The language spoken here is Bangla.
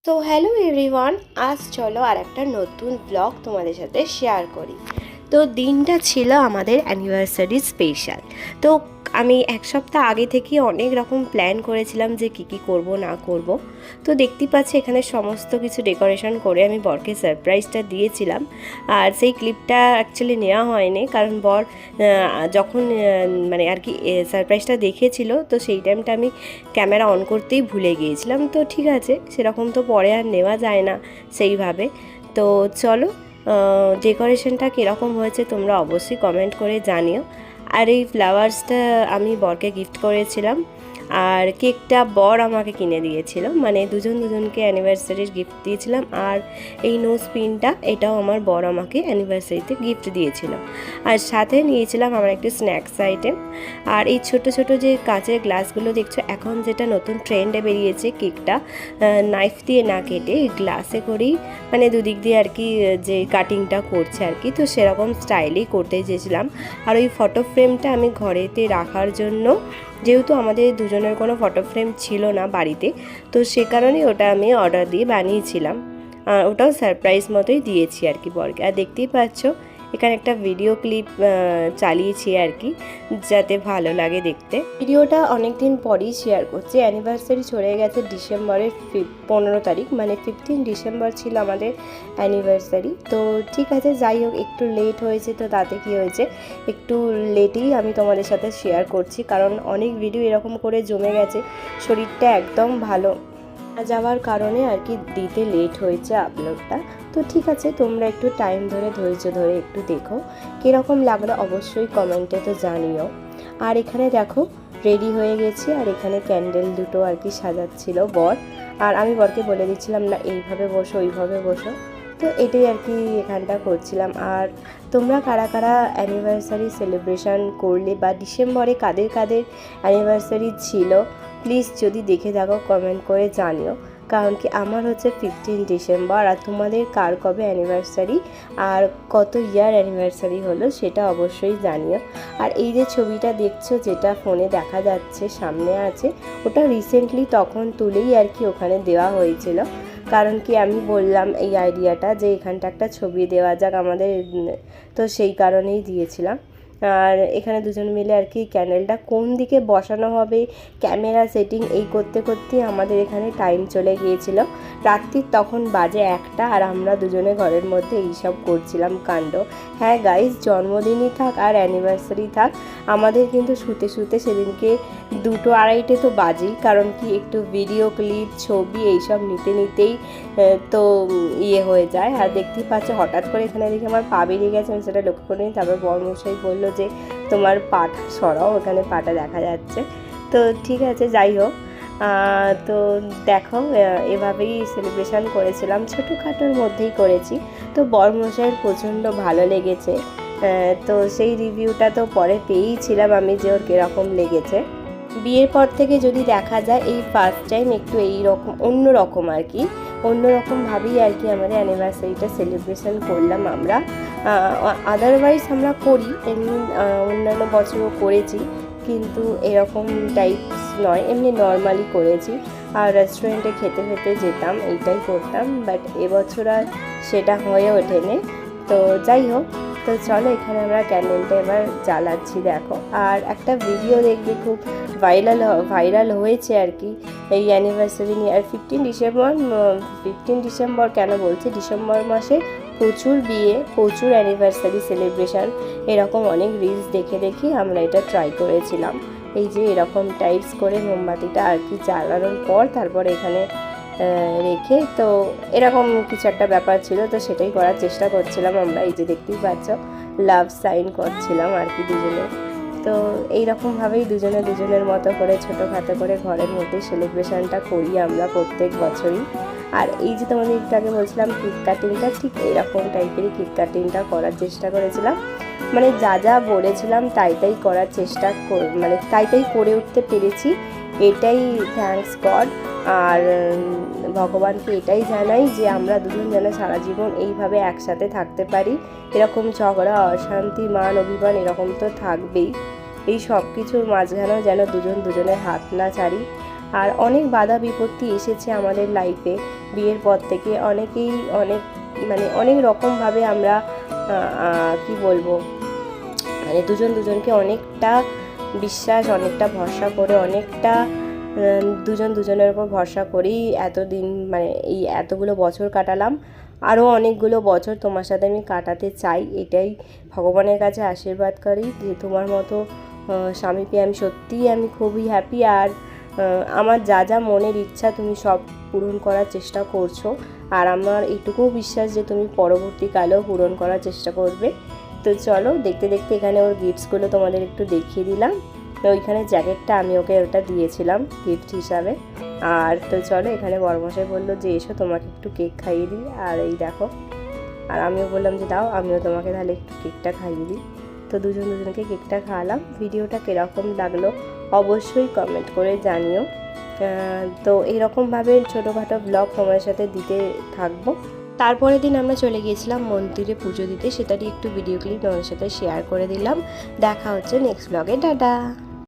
তো হ্যালো এভরিওয়ান, আজ চলো আর একটা নতুন ব্লগ তোমাদের সাথে শেয়ার করি। তো দিনটা ছিল আমাদের অ্যানিভার্সারি স্পেশাল। তো আমি এক সপ্তাহ আগে থেকে অনেক রকম প্ল্যান করেছিলাম যে কী করব না করব। তো দেখতেই পাচ্ছি এখানে সমস্ত কিছু ডেকোরেশন করে আমি বরকে সারপ্রাইজটা দিয়েছিলাম। আর সেই ক্লিপটা অ্যাকচুয়ালি নেওয়া হয়নি, কারণ বর যখন মানে আর কি সারপ্রাইজটা দেখেছিল, তো সেই টাইমটা আমি ক্যামেরা অন করতেই ভুলে গিয়েছিলাম। তো ঠিক আছে, সেরকম তো পরে আর নেওয়া যায় না সেইভাবে। তো চলো, ডেকোরেশনটা কীরকম হয়েছে তোমরা অবশ্যই কমেন্ট করে জানিও। আর এই ফ্লাওয়ার্সটা আমি বরকে গিফট করেছিলাম, আর কেকটা বর আমাকে কিনে দিয়েছিল, মানে দুজনকে অ্যানিভার্সারির গিফট দিয়েছিলাম। আর এই নোজ পিনটা এটাও আমার বর আমাকে অ্যানিভার্সারিতে গিফট দিয়েছিল। আর সাথে নিয়েছিলাম আমার একটি স্ন্যাক্স আইটেম। আর এই ছোট ছোট যে কাঁচের গ্লাসগুলো দেখছো, এখন যেটা নতুন ট্রেন্ডে বেরিয়েছে, কেকটা নাইফ দিয়ে না কেটে গ্লাসে করেই, মানে দুদিক দিয়ে আর কি যে কাটিংটা করছে আর কি, তো সেরকম স্টাইলেই করতে চেয়েছিলাম। আর ওই ফটো ফ্রেমটা আমি ঘরেতে রাখার জন্য, যেহেতু আমাদের দুজনের কোনো ফটো ফ্রেম ছিল না বাড়িতে, তো সে কারণে ওটা আমি অর্ডার দিয়ে বানিয়েছিলাম। ওটাও সারপ্রাইজ মতোই দিয়েছি আর কি বরকে। আর দেখতেই পাচ্ছ এখানে একটা ভিডিও ক্লিপ চালিয়েছি আর কি, যাতে ভালো লাগে দেখতে। ভিডিওটা অনেক দিন পরেই শেয়ার করছি। অ্যানিভার্সারি চলে গেছে ডিসেম্বরের 15 তারিখ, মানে 15 ডিসেম্বর ছিল আমাদের অ্যানিভার্সারি। তো ঠিক আছে, যাই হোক, একটু লেট হয়েছে, তো তাতে কি হয়েছে, একটু লেটেই আমি তোমাদের সাথে শেয়ার করছি, কারণ অনেক ভিডিও এরকম করে জমে গেছে, শরীরটা একদম ভালো যাওয়ার কারণে আর কি দিতে লেট হয়েছে আপলোডটা। তো ঠিক আছে, তোমরা একটু টাইম ধরে ধৈর্য ধরে একটু দেখো, কীরকম লাগলো অবশ্যই কমেন্টে তো জানিও। আর এখানে দেখো রেডি হয়ে গেছি, আর এখানে ক্যান্ডেল দুটো আর কি সাজাচ্ছিল বর। আর আমি বরকে বলে দিচ্ছিলাম না এইভাবে বসো ওইভাবে বসো, তো এটাই আর কি এখানটা করছিলাম। আর তোমরা কারা কারা অ্যানিভার্সারি সেলিব্রেশন করলে, বা ডিসেম্বরে কাদের কাদের অ্যানিভার্সারি ছিল, প্লিজ যদি দেখে থাকো কমেন্ট করে জানিও। কারণ কি আমার হচ্ছে 15 ডিসেম্বর, আর তোমাদের কার কবে অ্যানিভার্সারি আর কত ইয়ার অ্যানিভার্সারি হলো সেটা অবশ্যই জানিও। আর এই যে ছবিটা দেখছো, যেটা ফোনে দেখা যাচ্ছে সামনে আছে, ওটা রিসেন্টলি তখন তুলেই আর কি ওখানে দেওয়া হয়েছিল। কারণ কি আমি বললাম এই আইডিয়াটা যে এখানটা একটা ছবি দেওয়া যাক আমাদের, তো সেই কারণেই দিয়েছিলাম। আর এখানে দুজন মিলে আর কি ক্যান্ডেলটা কোন দিকে বসানো হবে, ক্যামেরা সেটিং এই করতে করতেই আমাদের এখানে টাইম চলে গিয়েছিল। রাত্রির তখন বাজে 1টা, আর আমরা দুজনে ঘরের মধ্যে এইসব করছিলাম কাণ্ড। হ্যাঁ গাইজ, জন্মদিনই থাক আর অ্যানিভার্সারি থাক, আমাদের কিন্তু শুতে শুতে সেদিনকে 2টো 2:30 তো বাজেই। কারণ কি একটু ভিডিও ক্লিপ ছবি এইসব নিতে নিতেই তো ইয়ে হয়ে যায়। আর দেখতেই পাচ্ছ হঠাৎ করে এখানে দেখি আমার পা বেরিয়ে গেছে, আমি সেটা লক্ষ্য করিনি। তারপর বরমশাই বললো যে তোমার পাটা সরাও, ওখানে পাটা দেখা যাচ্ছে। তো ঠিক আছে, যাই হোক, তো দেখো এভাবেই সেলিব্রেশন করেছিলাম, ছোটোখাটোর মধ্যেই করেছি। তো বরমশাইয়ের প্রচণ্ড ভালো লেগেছে। তো সেই রিভিউটা তো পরে পেয়েইছিলাম আমি যে ওর কীরকম লেগেছে। বিয়ের পর থেকে যদি দেখা যায় এই ফার্স্ট টাইম একটু এইরকম অন্যরকম আর কি, অন্যরকমভাবেই আর কি আমাদের অ্যানিভার্সারিটা সেলিব্রেশন করলাম আমরা। আদারওয়াইজ আমরা করি এমনি, অন্যান্য বছরও করেছি, কিন্তু এরকম টাইপস নয়, এমনি নর্মালি করেছি। আর রেস্টুরেন্টে খেতে খেতে যেতাম, এইটাই করতাম, বাট এবছর আর সেটা হয়ে ওঠেনি। তো যাই হোক, তো চলো এখানে আমরা ক্যান্ডেলটা এবার জ্বালাচ্ছি দেখো। আর একটা ভিডিও দেখবে খুব ভাইরাল হয়েছে আর কি এই অ্যানিভার্সারি নিয়ে। আর 15 ডিসেম্বর কেন বলছি, ডিসেম্বর মাসে প্রচুর বিয়ে, প্রচুর অ্যানিভার্সারি সেলিব্রেশন, এরকম অনেক রিলস দেখে দেখে আমরা এটা ট্রাই করেছিলাম। এই যে এরকম টাইপস করে মোমবাতিটা আর কি জ্বালানোর পর তারপর এখানে রেখে, তো এরকম কিছু একটা ব্যাপার ছিল, তো সেটাই করার চেষ্টা করছিলাম আমরা। এই যে দেখতেই পাচ্ছ লাভ সাইন করছিলাম আর কি দুজনে। তো এইরকমভাবেই দুজনের মতো করে ছোটোখাটো করে ঘরের মধ্যে সেলিব্রেশনটা করি আমরা প্রত্যেক বছরই। আর এই যে তোমাদের একটু আগে বলছিলাম কেক কাটিংটা, ঠিক এইরকম টাইপেরই কেক কাটিংটা করার চেষ্টা করেছিলাম। মানে যা যা বলেছিলাম তাই করার চেষ্টা মানে তাই করে উঠতে পেরেছি, এটাই থ্যাঙ্কস গড। আর ভগবানকে এটাই জানাই যে আমরা দুজন যেন সারা জীবন এইভাবে একসাথে থাকতে পারি। এরকম ঝগড়া অশান্তি মান অভিমান এরকম তো থাকবেই, এই সব কিছুর মাঝখানেও যেন দুজনের হাত না ছাড়ি। আর অনেক বাধা বিপত্তি এসেছে আমাদের লাইফে বিয়ের পর থেকে। অনেকেই অনেক রকমভাবে আমরা কি বলবো, দুজন দুজনকে অনেকটা বিশ্বাস, অনেকটা ভরসা করে, অনেকটা দুজন দুজনের উপর ভরসা করেই এতদিন এই এতগুলো বছর কাটালাম। আরও অনেকগুলো বছর তোমার সাথে আমি কাটাতে চাই, এটাই ভগবানের কাছে আশীর্বাদ করি যে তোমার মতো স্বামী পেয়ে আমি খুবই হ্যাপি। আর আমার যা যা মনের ইচ্ছা তুমি সব পূরণ করার চেষ্টা করছো, আর আমার এইটুকুও বিশ্বাস যে তুমি পরবর্তীকালেও পূরণ করার চেষ্টা করবে। তো চলো, দেখতে দেখতে এখানে ওর গিফটসগুলো তোমাদের একটু দেখিয়ে দিলাম। তো ওইখানে জ্যাকেটটা আমি ওকে ওটা দিয়েছিলাম গিফট হিসাবে। আর তো চলো, এখানে বড়মশাই বললো যে এসো তোমাকে একটু কেক খাইয়ে দিই। আর এই দেখো, আর আমিও বললাম যে দাও আমিও তোমাকে তাহলে একটু কেকটা খাইয়ে দিই। তো দুজনকে কেকটা খাওয়ালাম। ভিডিওটা কীরকম লাগলো অবশ্যই কমেন্ট করে জানিও। তো এইরকমভাবে ছোটোখাটো ব্লগ তোমার সাথে দিতে থাকবো। তারপরের দিন আমরা চলে গিয়েছিলাম মন্দিরে পুজো দিতে, সেটারই একটু ভিডিও ক্লিপ তোমাদের সাথে শেয়ার করে দিলাম। দেখা হচ্ছে নেক্সট ব্লগে, টাটা।